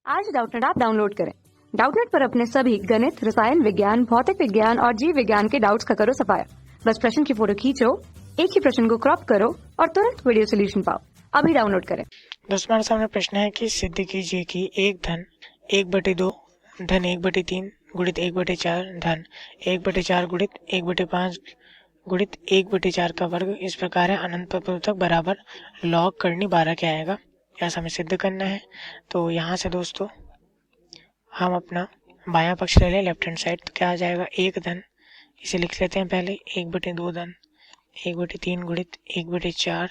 आज Doubtnut app download करें। Doubtnut पर अपने सभी गणित, रसायन विज्ञान, भौतिक विज्ञान और जीव विज्ञान के डाउट्स का करो सफाया। बस प्रश्न की फोटो खींचो, एक ही प्रश्न को क्रॉप करो और तुरंत वीडियो सोल्यूशन पाओ। अभी डाउनलोड करें। दोस्तों हमारे सामने प्रश्न है कि सिद्ध कीजिए कि एक धन 1/2 धन 1/3 गुणित 1/4 धन 1/4 गुणित 1/5 गुणित 1/4 का वर्ग इस प्रकार है अनंत पदों तक बराबर लॉग करनी 12 क्या आएगा। ऐसा हमें सिद्ध करना है। तो यहाँ से दोस्तों हम अपना बायां पक्ष ले लें, लेफ्ट हैंड साइड। तो क्या आ जाएगा, एक धन, इसे लिख लेते हैं पहले 1/2 धन 1/3 गुणित 1/4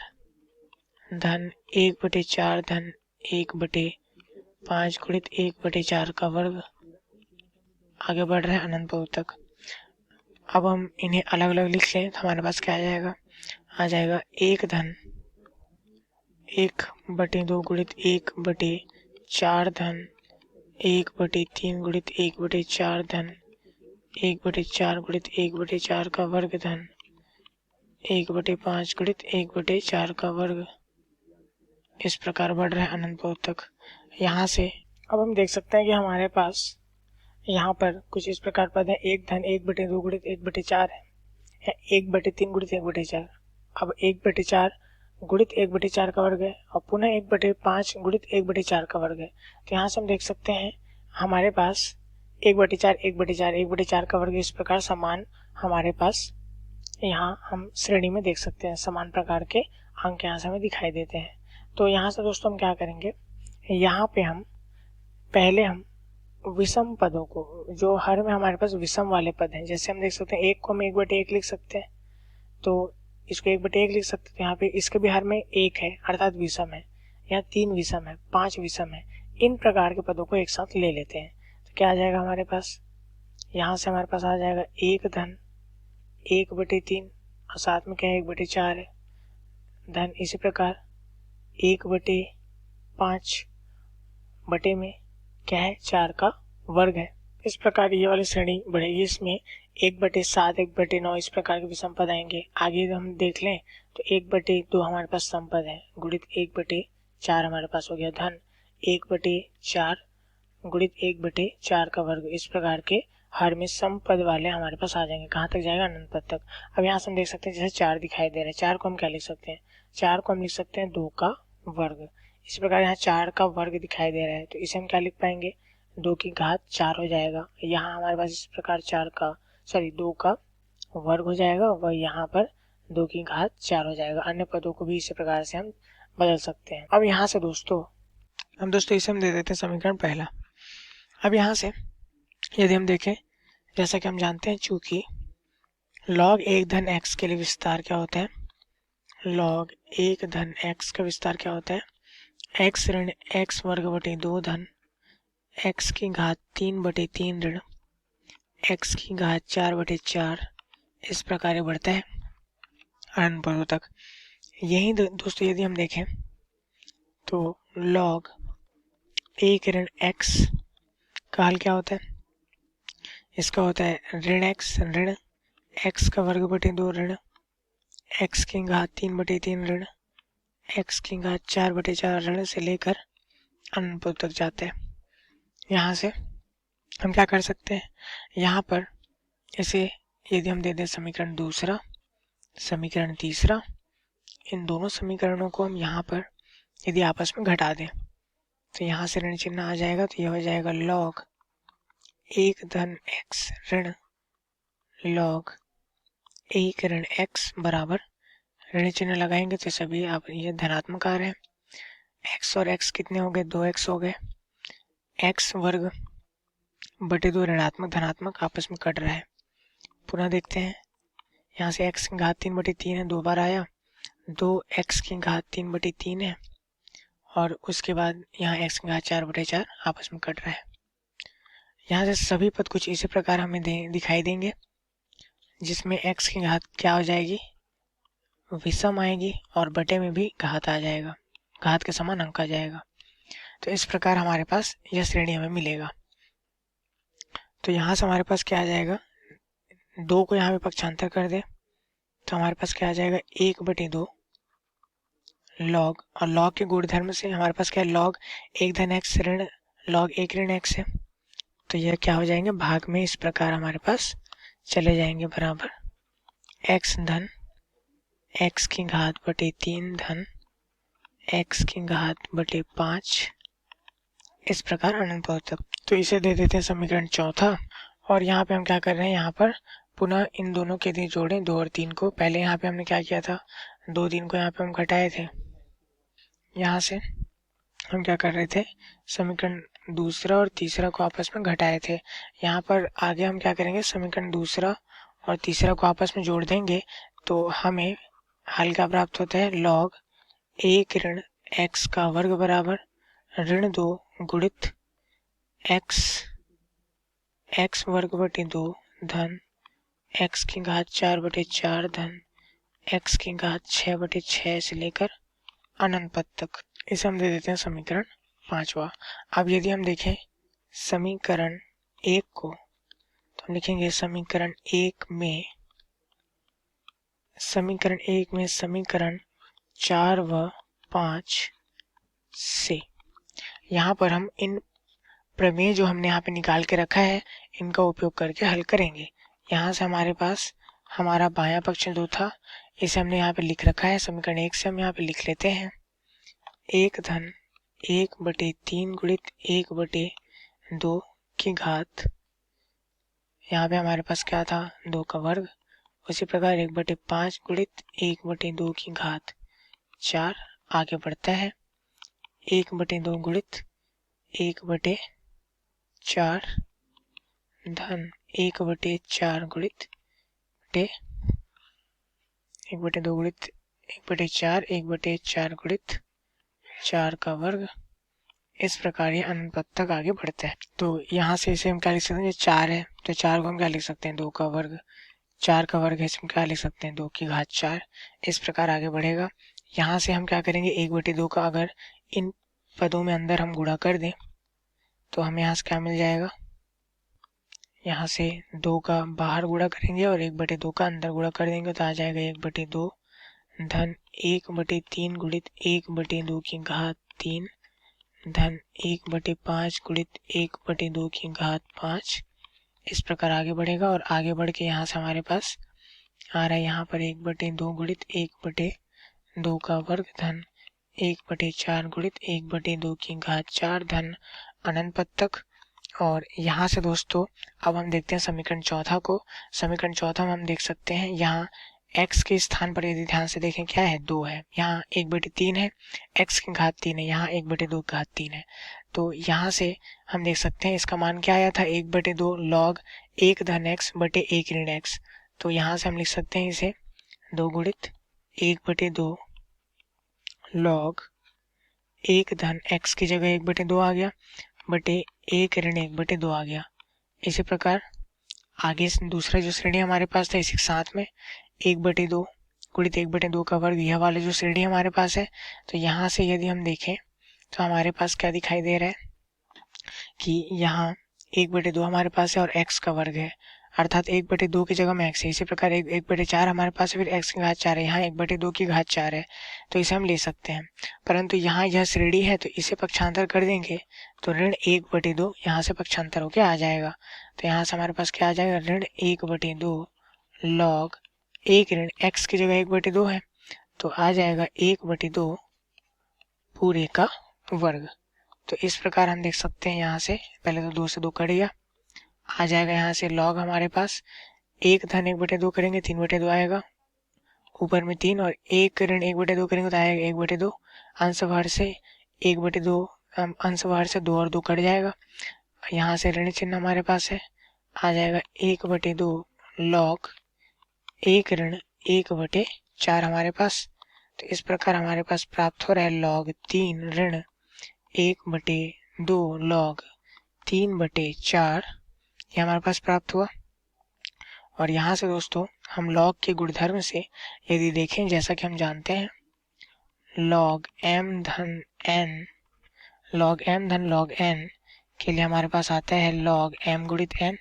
धन 1/4 धन 1/5 गुणित 1/4 का वर्ग। आगे बढ़ रहा है अनंत पदों तक। अब हम इन्हें अलग अलग लिख लें तो हमारे पास क्या आ जाएगा एक धन 1/2 गुणित 1/4 धन 1/3 गुणित 1/4 धन 1/4 गुणित 1/4 का वर्ग धन 1/5 गुणित 1/4 का वर्ग। इस प्रकार बढ़ रहा है अनंत पदों तक। यहाँ से अब हम देख सकते हैं कि हमारे पास यहाँ पर कुछ इस प्रकार पद है। एक धन 1/2 गुणित 1/4 है 1/3 गुणित 1/4। अब 1/4 गुणित 1/4 का वर्ग है और पुनः 1/5 गुणित 1/4 का वर्ग है। तो यहाँ से हम देख सकते हैं हमारे पास 1/4 1/4 1/4 का वर्ग इस प्रकार समान हमारे पास यहाँ हम श्रेणी में देख सकते हैं। समान प्रकार के अंक यहाँ से हमें दिखाई देते हैं। तो यहाँ से दोस्तों हम क्या करेंगे, यहाँ पे हम पहले हम विषम पदों को, जो हर में हमारे पास विषम वाले पद हैं, जैसे हम देख सकते हैं एक को हम 1/1 लिख सकते हैं, तो इसको 1/1 लिख सकते हैं। यहाँ पे इसके भी हर में एक है अर्थात विषम है, यहाँ 3 विषम है, 5 विषम है। इन प्रकार के पदों को एक साथ ले लेते हैं तो क्या आ जाएगा हमारे पास, यहाँ से हमारे पास आ जाएगा एक धन 1/3 और साथ में क्या है 1/4 है धन इसी प्रकार 1/5 बटे में क्या है 4 का वर्ग है। इस प्रकार ये वाली श्रेणी बढ़ेगी। इसमें 1/7 1/9 इस प्रकार के विषम पद आएंगे। आगे हम देख लें तो 1/2 हमारे पास समपद है गुणित 1/4 हमारे पास हो गया धन 1/4 गुणित 1/4 का वर्ग। इस प्रकार के हर में समपद वाले हमारे पास आ जाएंगे। कहाँ तक जाएगा, अनंत पद तक। अब यहाँ से हम देख सकते हैं जैसे 4 दिखाई दे रहा है, 4 को हम क्या लिख सकते हैं, 4 को हम लिख सकते हैं 2 का वर्ग। इस प्रकार यहाँ 4 का वर्ग दिखाई दे रहा है तो इसे हम क्या लिख पाएंगे, 2 की घात 4 हो जाएगा। यहाँ हमारे पास इस प्रकार 2 का वर्ग हो जाएगा और यहाँ पर 2 की घात 4 हो जाएगा। अन्य पदों को भी इसी प्रकार से हम बदल सकते हैं। अब यहाँ से दोस्तों इसे हम दे देते हैं समीकरण पहला। अब यहाँ से यदि हम देखें, जैसा कि हम जानते हैं चूंकि log 1 धन x के लिए विस्तार क्या होता है, log 1 धन x का विस्तार क्या होता है, x ऋण x वर्ग बटे 2 धन x की घात 3/3 ऋण x की घात 4/4 इस प्रकार बढ़ता है अनंत पदों तक। यही दोस्तों यदि हम देखें तो log 1 ऋण x का हल क्या होता है, इसका होता है ऋण x ऋण x का वर्ग बटे 2 ऋण x की घात 3/3 ऋण x की घात 4/4 ऋण से लेकर अनंत पद तक जाता है। यहाँ से हम क्या कर सकते हैं, यहाँ पर इसे यदि हम दे दें समीकरण दूसरा समीकरण तीसरा, इन दोनों समीकरणों को हम यहाँ पर यदि आपस में घटा दें तो यहाँ से ऋण चिन्ह आ जाएगा। तो यह हो जाएगा log 1 धन x ऋण log 1 ऋण x बराबर, ऋण चिन्ह लगाएंगे तो सभी आप ये धनात्मक आ रहे हैं। x और x कितने हो गए, 2x हो गए। x वर्ग बटे 2 ऋणात्मक धनात्मक आपस में कट रहा है। पुनः देखते हैं, यहाँ से x की घात 3/3 है, 2 बार आया, 2x की घात 3/3 है और उसके बाद यहाँ x की घात 4/4 आपस में कट रहा है। यहाँ से सभी पद कुछ इसी प्रकार हमें दिखाई देंगे, जिसमें x की घात क्या हो जाएगी, विषम आएगी और बटे में भी घात आ जाएगा, घात के समान अंक आ जाएगा। तो इस प्रकार हमारे पास यह श्रेणी हमें मिलेगा। तो यहाँ से हमारे पास क्या आ जाएगा, 2 को यहाँ पे पक्षांतर कर दे तो हमारे पास क्या आ जाएगा 1/2 log, और log के गुणधर्म से हमारे पास क्या है log 1 धन x ऋण log 1 ऋण x है, तो यह क्या हो जाएंगे, भाग में इस प्रकार हमारे पास चले जाएंगे, बराबर x धन x की घात बटे 3 धन x की घात बटे 5, इस प्रकार अनंत तक। तो इसे दे देते हैं समीकरण चौथा। और यहाँ पे हम क्या कर रहे हैं, यहाँ पर पुनः इन दोनों के लिए जोड़ें 2 और 3 को। पहले यहाँ पे हमने क्या किया था, 2 3 को यहाँ पे हम घटाए थे, यहाँ से हम क्या कर रहे थे, समीकरण दूसरा और तीसरा को आपस में घटाए थे। यहाँ पर आगे हम क्या करेंगे, समीकरण दूसरा और तीसरा को आपस में जोड़ देंगे, तो हमें हल क्या प्राप्त होता है, लॉग 1 ऋण x का वर्ग बराबर ऋण 2 गुणित x वर्ग बटे 2 धन x की घात 4 बटे 4 धन x की घात 6 बटे 6 से लेकर अनंत पद तक। इसे हम दे देते हैं समीकरण 5वां। अब यदि हम देखें समीकरण 1 को, तो हम लिखेंगे समीकरण 1 में समीकरण 4 व 5 से यहाँ पर हम इन प्रमेय जो हमने यहाँ पे निकाल के रखा है, इनका उपयोग करके हल करेंगे। यहाँ से हमारे पास हमारा बायां पक्ष 2 था, इसे हमने यहाँ पे लिख रखा है। समीकरण 1 से हम यहाँ पे लिख लेते हैं 1 धन 1 बटे 3 गुणित 1 बटे 2 की घात, यहाँ पे हमारे पास क्या था, 2 का वर्ग। उसी प्रकार 1 बटे 5 गुणित 1 बटे 2 की घात 4, आगे बढ़ता है 1 बटे 2 गुणित 1 बटे 4 धन 1 बटे 4 गुणित बटे 1 बटे 2 गुणित 1 बटे 4, 1 बटे 4 गुणित 4 का वर्ग। इस प्रकार ये अनंत पद तक आगे बढ़ता है। तो यहाँ से इसे हम क्या लिख सकते हैं, ये 4 है तो 4 को हम क्या लिख सकते हैं, 2 का वर्ग। 4 का वर्ग है, इसमें क्या लिख सकते हैं, 2 की घात 4। इस प्रकार आगे बढ़ेगा। यहाँ से हम क्या करेंगे, 1 बटे 2 का अगर इन पदों में अंदर हम गुणा कर दें, तो हमें यहाँ से क्या मिल जाएगा, यहाँ से 2 का बाहर गुणा करेंगे और 1 बटे 2 का अंदर गुणा कर देंगे, तो आ जाएगा 1 बटे 2 धन 1 बटे 3 गुणित 1 बटे 2 की घात 3 धन 1 बटे 5 गुणित 1 बटे 2 की घात 5। इस प्रकार आगे बढ़ेगा और आगे बढ़ के यहाँ से हमारे पास आ रहा है, यहाँ पर 1 बटे 2 गुणित 1 बटे 2 का वर्ग धन 1 बटे 4 गुणित 1 बटे 2 की घात 4 धन अनंत पद तक। और यहाँ से दोस्तों अब हम देखते हैं समीकरण चौथा को। समीकरण चौथा में हम देख सकते हैं, यहाँ x के स्थान पर यदि ध्यान से देखें क्या है, 2 है, यहाँ 1 बटे 3 है, x की घात 3 है, यहाँ 1 बटे 2 की घात 3 है। तो यहाँ से हम देख सकते हैं इसका मान क्या आया था, 1 बटे 2 लॉग 1 धन x बटे 1 ऋण x। तो यहाँ से हम लिख सकते हैं इसे 2 गुणित 1 बटे 2 लॉग 1 धन x की जगह 1 बटे 2 आ गया, बटे 1 ऋण 1 बटे 2 आ गया। इसी प्रकार आगे दूसरा जो श्रेणी हमारे पास था, इसी के साथ में 1 बटे 2 गुणित 1 बटे 2 का वर्ग, यह वाले जो श्रेणी हमारे पास है। तो यहाँ से यदि हम देखें तो हमारे पास क्या दिखाई दे रहा है कि यहाँ 1 बटे 2 हमारे पास है और x का वर्ग है, अर्थात 1 बटे 2 की जगह में x है। इसी प्रकार 1 बटे 4 हमारे पास है, फिर x की घात 4 है, यहाँ 1 बटे 2 की घात 4 है, तो इसे हम ले सकते हैं। परंतु यहाँ यह श्रेणी है तो इसे पक्षांतर कर देंगे तो ऋण 1 बटे 2 यहाँ से पक्षांतर होके आ जाएगा। तो यहाँ से हमारे पास क्या आ जाएगा, ऋण 1 बटे 2 लॉग 1 ऋण x की जगह 1 बटे 2 है, तो आ जाएगा 1 बटे 2 पूरे का वर्ग। तो इस प्रकार हम देख सकते हैं, यहाँ से पहले तो 2 से 2 कट गया, आ जाएगा यहाँ से लॉग हमारे पास 1 धन 1 बटे 2 करेंगे 3 बटे 2 आएगा, ऊपर में 3 और 1 ऋण 1 बटे 2 करेंगे तो आएगा 1 बटे 2, अंश बाहर से 1 बटे 2, अंश बाहर से 2 और 2 कट जाएगा, यहाँ से ऋण चिन्ह हमारे पास है, आ जाएगा 1 बटे 2 लॉग 1 ऋण 1 बटे 4 हमारे पास। तो इस प्रकार हमारे पास प्राप्त हो रहा है लॉग 3 ऋण 1 बटे 2 लॉग 3 बटे 4, ये हमारे पास प्राप्त हुआ। और यहाँ से दोस्तों हम लॉग के गुणधर्म से यदि देखें, जैसा कि हम जानते हैं लॉग m धन log n के लिए हमारे पास आता है log m गुणित n,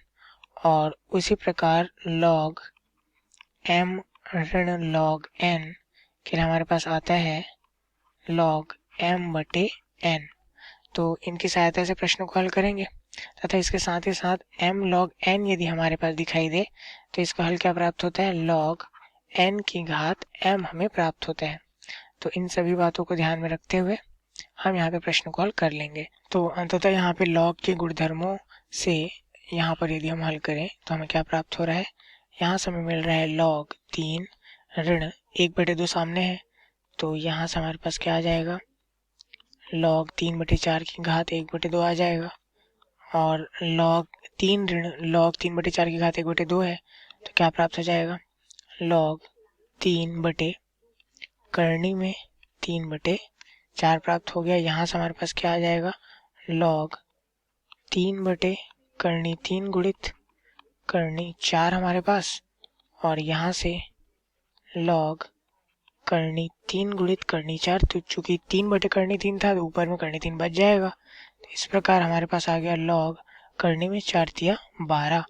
और उसी प्रकार log m ऋण log n के लिए हमारे पास आता है log m बटे n। तो इनकी सहायता से प्रश्न को हल करेंगे तथा इसके साथ ही साथ m log n यदि हमारे पास दिखाई दे तो इसका हल क्या प्राप्त होता है, log n की घात m हमें प्राप्त होता है। तो इन सभी बातों को ध्यान में रखते हुए हम यहाँ पे प्रश्न को हल कर लेंगे। तो अंततः यहाँ पे log के गुणधर्मों से यहाँ पर यदि हम हल करें तो हमें क्या प्राप्त हो रहा है, यहाँ से हमें मिल रहा है log 3 ऋण 1/2 सामने है, तो यहाँ से हमारे पास क्या आ जाएगा, log 3/4 की घात 1/2 आ जाएगा, और log 3 ऋण log 3/4 की घात 1/2 है, तो क्या प्राप्त हो जाएगा, log 3 करनी में 3/4 प्राप्त हो गया। यहाँ से हमारे पास क्या आ जाएगा, log 3 करनी 3 गुणित करनी 4 हमारे पास, और यहाँ से log करनी 3 गुणित करनी 4, तो चूंकि 3/करनी 3 था तो ऊपर में करनी 3 बच जाएगा। तो इस प्रकार हमारे पास आ गया log करनी में 4 × 12,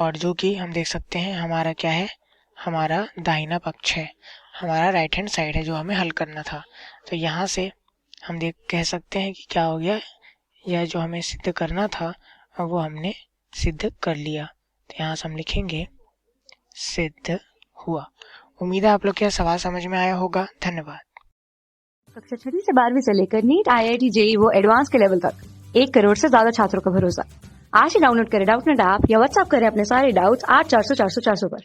और जो कि हम देख सकते हैं हमारा क्या है, हमारा दाहिना पक्ष है, हमारा राइट हैंड साइड है जो हमें हल करना था। तो यहाँ से हम कह सकते हैं कि क्या हो गया, यह जो हमें सिद्ध करना था वो हमने सिद्ध कर लिया। तो यहाँ से हम लिखेंगे सिद्ध हुआ। उम्मीद है आप लोग के सवाल समझ में आया होगा। धन्यवाद। कक्षा 6 से 12वीं से लेकर नीट, IIT, JEE वो एडवांस के लेवल तक 1 करोड़ से ज्यादा छात्रों का भरोसा। आज ही डाउनलोड करें डाउटनेट ऐप या व्हाट्सएप करें अपने सारे डाउट्स 8400 400 400 पर।